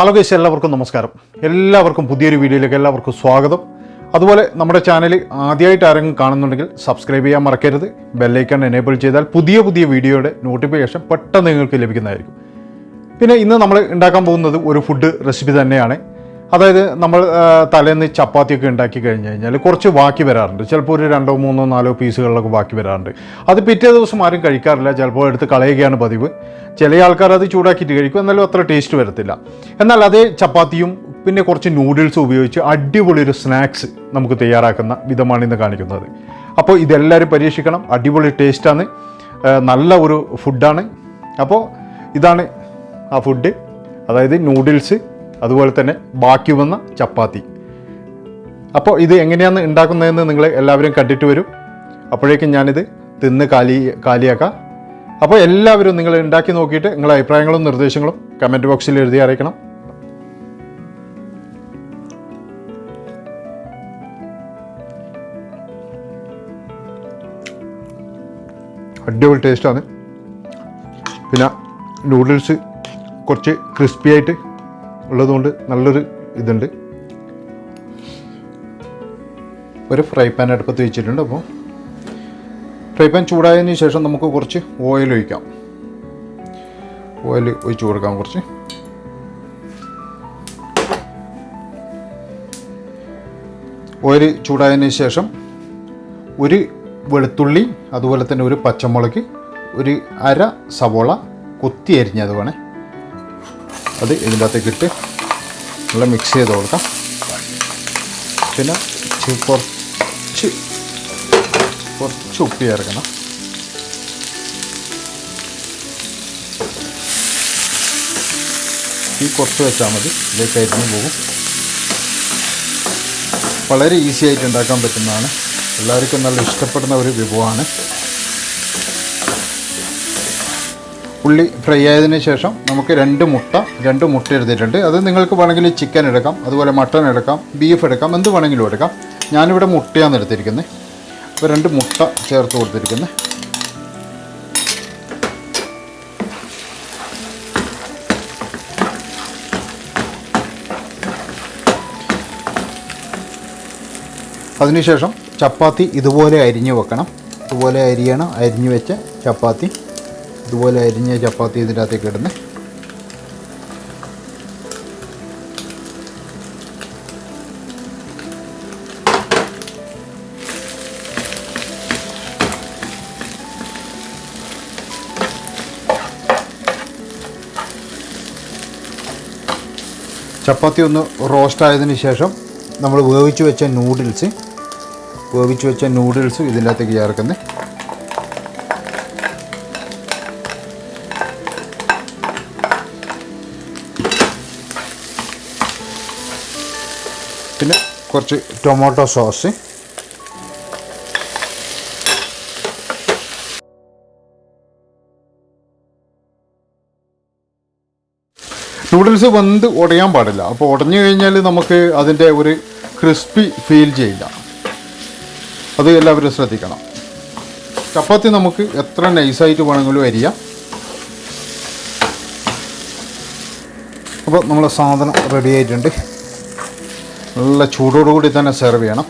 Hello guys, എല്ലാവർക്കും നമസ്കാരം. എല്ലാവർക്കും പുതിയൊരു വീഡിയോയിലേക്ക് എല്ലാവർക്കും സ്വാഗതം. അതുപോലെ നമ്മുടെ ചാനൽ ആദ്യമായിട്ട് ആരെങ്കിലും കാണുന്നുണ്ടെങ്കിൽ സബ്സ്ക്രൈബ് ചെയ്യാൻ മറക്കരുത്. ബെല്ലൈക്കൺ എനേബിൾ ചെയ്താൽ പുതിയ പുതിയ നോട്ടിഫിക്കേഷൻ പെട്ടെന്ന് നിങ്ങൾക്ക് ലഭിക്കുന്നതായിരിക്കും. പിന്നെ ഇന്ന് നമ്മൾ ഉണ്ടാക്കാൻ പോകുന്നത് ഒരു ഫുഡ് റെസിപ്പി തന്നെയാണ്. അതായത് നമ്മൾ തലേന്ന് ചപ്പാത്തിയൊക്കെ ഉണ്ടാക്കി കഴിഞ്ഞ് കഴിഞ്ഞാൽ കുറച്ച് ബാക്കി വരാറുണ്ട്. ചിലപ്പോൾ ഒരു 2, 3, 4 പീസുകളിലൊക്കെ ബാക്കി വരാറുണ്ട്. അത് പിറ്റേ ദിവസം ആരും കഴിക്കാറില്ല, ചിലപ്പോൾ എടുത്ത് കളയുകയാണ് പതിവ്. ചില ആൾക്കാർ അത് ചൂടാക്കിയിട്ട് കഴിക്കും, എന്നാലും അത്ര ടേസ്റ്റ് വരത്തില്ല. എന്നാൽ അതേ ചപ്പാത്തിയും പിന്നെ കുറച്ച് നൂഡിൽസും ഉപയോഗിച്ച് അടിപൊളി ഒരു സ്നാക്സ് നമുക്ക് തയ്യാറാക്കുന്ന വിധമാണ് ഇന്ന് കാണിക്കുന്നത്. അപ്പോൾ ഇതെല്ലാവരും പരീക്ഷിക്കണം. അടിപൊളി ടേസ്റ്റാണ്, നല്ല ഒരു ഫുഡാണ്. അപ്പോൾ ഇതാണ് ആ ഫുഡ്, അതായത് നൂഡിൽസ്, അതുപോലെ തന്നെ ബാക്കി വന്ന ചപ്പാത്തി. അപ്പോൾ ഇത് എങ്ങനെയാണ് ഉണ്ടാക്കുന്നതെന്ന് നിങ്ങൾ എല്ലാവരും കണ്ടിട്ട് വരും. അപ്പോഴേക്കും ഞാനിത് തിന്ന് കാലിയാക്കാം. അപ്പോൾ എല്ലാവരും നിങ്ങൾ ഉണ്ടാക്കി നോക്കിയിട്ട് നിങ്ങളുടെ അഭിപ്രായങ്ങളും നിർദ്ദേശങ്ങളും കമൻറ്റ് ബോക്സിൽ എഴുതി അറിയിക്കണം. അടിപൊളി ടേസ്റ്റാണ്. പിന്നെ നൂഡിൽസ് കുറച്ച് ക്രിസ്പി ആയിട്ട് ഉള്ളതുകൊണ്ട് നല്ലൊരു ഇതുണ്ട്. ഒരു ഫ്രൈ പാൻ അടുപ്പത്ത് വെച്ചിട്ടുണ്ട്. അപ്പോൾ ഫ്രൈ പാൻ ചൂടായതിന് ശേഷം നമുക്ക് കുറച്ച് ഓയിൽ ഒഴിക്കാം. ഓയിൽ ഒഴിച്ച് കൊടുക്കാം. കുറച്ച് ഓയിൽ ചൂടായതിന് ശേഷം ഒരു വെളുത്തുള്ളി, അതുപോലെ തന്നെ ഒരു പച്ചമുളക്, ഒരു അര സവോള കൊത്തി അരിഞ്ഞത് വേണേ, അത് ഇതിൻ്റെ അകത്തേക്ക് ഇട്ട് നല്ല മിക്സ് ചെയ്ത് കൊടുക്കാം. പിന്നെ കുറച്ച് ഉപ്പ് ചേർക്കണം. ഈ കുറച്ച് വെച്ചാൽ മതി, ഇതിലേക്ക് അരിഞ്ഞു പോകും. വളരെ ഈസി ആയിട്ട് ഉണ്ടാക്കാൻ പറ്റുന്നതാണ്, എല്ലാവർക്കും നല്ല ഇഷ്ടപ്പെടുന്ന ഒരു വിഭവമാണ്. ഉള്ളി ഫ്രൈ ആയതിനു ശേഷം നമുക്ക് 2 മുട്ട എടുത്തിട്ടുണ്ട്. അത് നിങ്ങൾക്ക് വേണമെങ്കിൽ ചിക്കൻ എടുക്കാം, അതുപോലെ മട്ടൺ എടുക്കാം, ബീഫ് എടുക്കാം, എന്ത് വേണമെങ്കിലും എടുക്കാം. ഞാനിവിടെ മുട്ടയാണ് എടുത്തിരിക്കുന്നത്. അപ്പോൾ 2 മുട്ട ചേർത്ത് കൊടുത്തിരിക്കുന്നത്. അതിനുശേഷം ചപ്പാത്തി ഇതുപോലെ അരിഞ്ഞു വെക്കണം. ഇതുപോലെ അരിഞ്ഞു വെച്ച ചപ്പാത്തി, ഇതുപോലെ അരിഞ്ഞ ചപ്പാത്തി ഇതിൻ്റെ അകത്തേക്ക് ഇടുന്നത്. ചപ്പാത്തി ഒന്ന് റോസ്റ്റ് ആയതിനു ശേഷം നമ്മൾ വേവിച്ച് വെച്ച നൂഡിൽസ് ഇതിൻ്റെ അകത്തേക്ക് ചേർക്കുന്നത്. പിന്നെ കുറച്ച് ടൊമാറ്റോ സോസ്, നൂഡിൽസ് വെന്ത് ഉടയാൻ പാടില്ല. അപ്പോൾ ഉടഞ്ഞു കഴിഞ്ഞാൽ നമുക്ക് അതിൻ്റെ ഒരു ക്രിസ്പി ഫീൽ ചെയ്യില്ല. അത് എല്ലാവരും ശ്രദ്ധിക്കണം. ചപ്പാത്തി നമുക്ക് എത്ര നൈസായിട്ട് വേണമെങ്കിലും അരിയാം. അപ്പോൾ നമ്മളെ സാധനം റെഡി ആയിട്ടുണ്ട്. നല്ല ചൂടോടുകൂടി തന്നെ സെർവ് ചെയ്യണം.